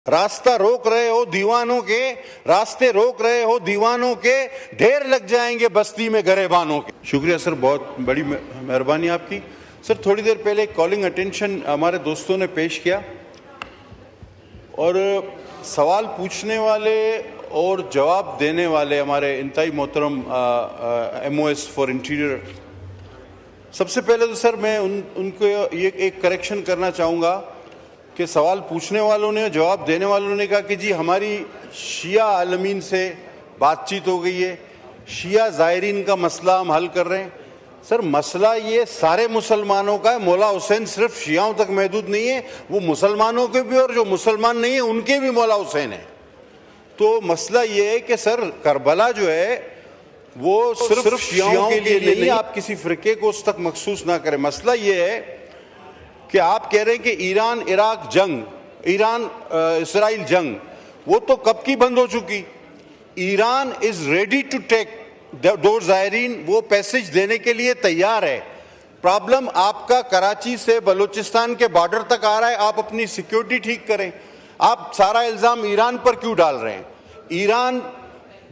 रास्ता रोक रहे हो दीवानों के, रास्ते रोक रहे हो दीवानों के, ढेर लग जाएंगे बस्ती में गरेबानों के। शुक्रिया सर, बहुत बड़ी मेहरबानी आपकी। सर थोड़ी देर पहले कॉलिंग अटेंशन हमारे दोस्तों ने पेश किया और सवाल पूछने वाले और जवाब देने वाले हमारे इंतहाई मोहतरम MOS फॉर इंटीरियर, सबसे पहले तो सर मैं उनको ये एक करेक्शन करना चाहूँगा कि सवाल पूछने वालों ने, जवाब देने वालों ने कहा कि जी हमारी शिया आलमीन से बातचीत हो गई है, शिया ज़ायरीन का मसला हम हल कर रहे हैं। सर मसला ये सारे मुसलमानों का है, मौला हुसैन सिर्फ शियाओं तक महदूद नहीं है, वो मुसलमानों के भी और जो मुसलमान नहीं है उनके भी मौला हुसैन है। तो मसला ये है कि सर करबला जो है वो सिर्फ शियाओं के लिए नहीं, आप किसी फ़िरके को उस तक मखसूस ना करें। मसला ये है कि आप कह रहे हैं कि ईरान इराक जंग, ईरान इसराइल जंग, वो तो कब की बंद हो चुकी। Iran is ready to take दो ज़ायरीन, वो पैसेज देने के लिए तैयार है। प्रॉब्लम आपका कराची से बलूचिस्तान के बॉर्डर तक आ रहा है, आप अपनी सिक्योरिटी ठीक करें। आप सारा इल्ज़ाम ईरान पर क्यों डाल रहे हैं? ईरान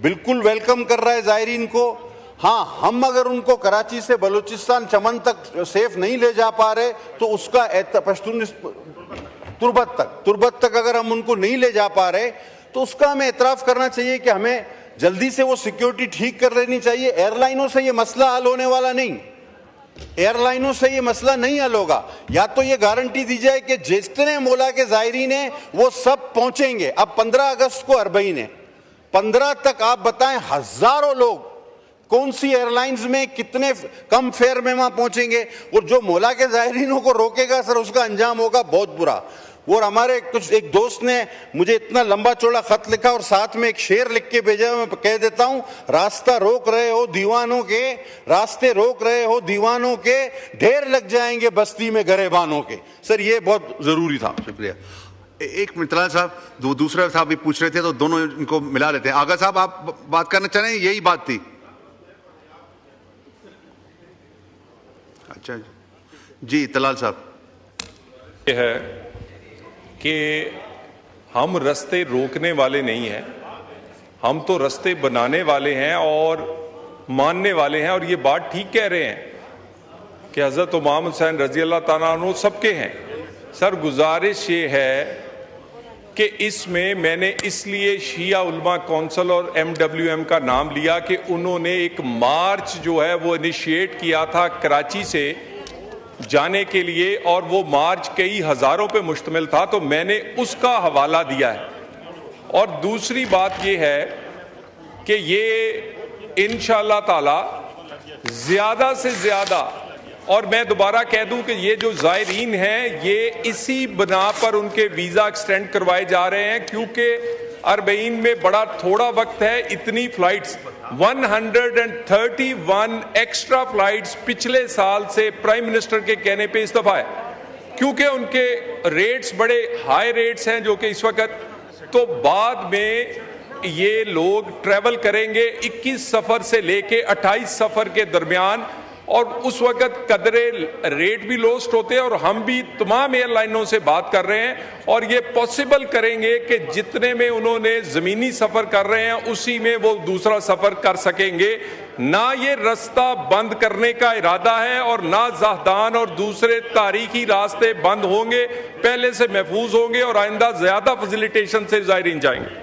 बिल्कुल वेलकम कर रहा है ज़ायरीन को। हाँ, हम अगर उनको कराची से बलूचिस्तान चमन तक सेफ नहीं ले जा पा रहे तो उसका पश्तून तुर्बत तक अगर हम उनको नहीं ले जा पा रहे तो उसका हमें एतराफ़ करना चाहिए कि हमें जल्दी से वो सिक्योरिटी ठीक कर लेनी चाहिए। एयरलाइनों से ये मसला हल होने वाला नहीं, एयरलाइनों से ये मसला नहीं हल होगा। या तो ये गारंटी दी जाए कि जितने मौला के ज़ायरीन हैं वो सब पहुंचेंगे। अब 15 अगस्त को अरबईन है, 15 तक आप बताएं हजारों लोग कौन सी एयरलाइंस में कितने कम फेयर में वहां पहुंचेंगे, और जो मौला के ज़ायरीनों को रोकेगा सर उसका अंजाम होगा बहुत बुरा। और हमारे एक दोस्त ने मुझे इतना लंबा चौड़ा खत लिखा और साथ में एक शेर लिख के भेजा, मैं कह देता हूं, रास्ता रोक रहे हो दीवानों के, रास्ते रोक रहे हो दीवानों के, ढेर लग जाएंगे बस्ती में गरेबानों के। सर ये बहुत जरूरी था। शुक्रिया। एक मिनट तलाल साहब, दूसरा साहब भी पूछ रहे थे तो दोनों इनको मिला लेते हैं। आगा साहब आप बात करना चाह रहे हैं, यही बात थी? अच्छा जी, तलाल साहब। ये है कि हम रास्ते रोकने वाले नहीं हैं, हम तो रास्ते बनाने वाले हैं और मानने वाले हैं। और ये बात ठीक कह रहे हैं कि हज़रत इमाम हुसैन रज़ी अल्लाह ताला अन्हु सबके हैं। सर गुजारिश ये है कि इसमें मैंने इसलिए शिया उलमा कौंसिल और MWM का नाम लिया कि उन्होंने एक मार्च जो है वो इनिशिएट किया था कराची से जाने के लिए, और वो मार्च कई हज़ारों पे मुश्तमिल था, तो मैंने उसका हवाला दिया है। और दूसरी बात ये है कि ये इंशाअल्लाह ताला ज़्यादा से ज़्यादा, और मैं दोबारा कह दूं कि ये जो ज़ायरीन हैं ये इसी बना पर उनके वीज़ा एक्सटेंड करवाए जा रहे हैं, क्योंकि अरबईन में बड़ा थोड़ा वक्त है। इतनी फ्लाइट्स 131 एक्स्ट्रा फ्लाइट्स पिछले साल से प्राइम मिनिस्टर के कहने पे इस्तीफा है, क्योंकि उनके रेट्स बड़े हाई रेट्स हैं जो कि इस वक्त। तो बाद में ये लोग ट्रैवल करेंगे 21 सफ़र से लेके 28 सफ़र के दरमियान, और उस वक्त कदरे रेट भी लोस्ट होते हैं। और हम भी तमाम एयरलाइनों से बात कर रहे हैं और ये पॉसिबल करेंगे कि जितने में उन्होंने ज़मीनी सफ़र कर रहे हैं उसी में वो दूसरा सफ़र कर सकेंगे। ना ये रास्ता बंद करने का इरादा है और ना ज़हदान और दूसरे तारीखी रास्ते बंद होंगे, पहले से महफूज होंगे और आइंदा ज़्यादा फैसिलिटेशन से ज़ायरीन जाएंगे।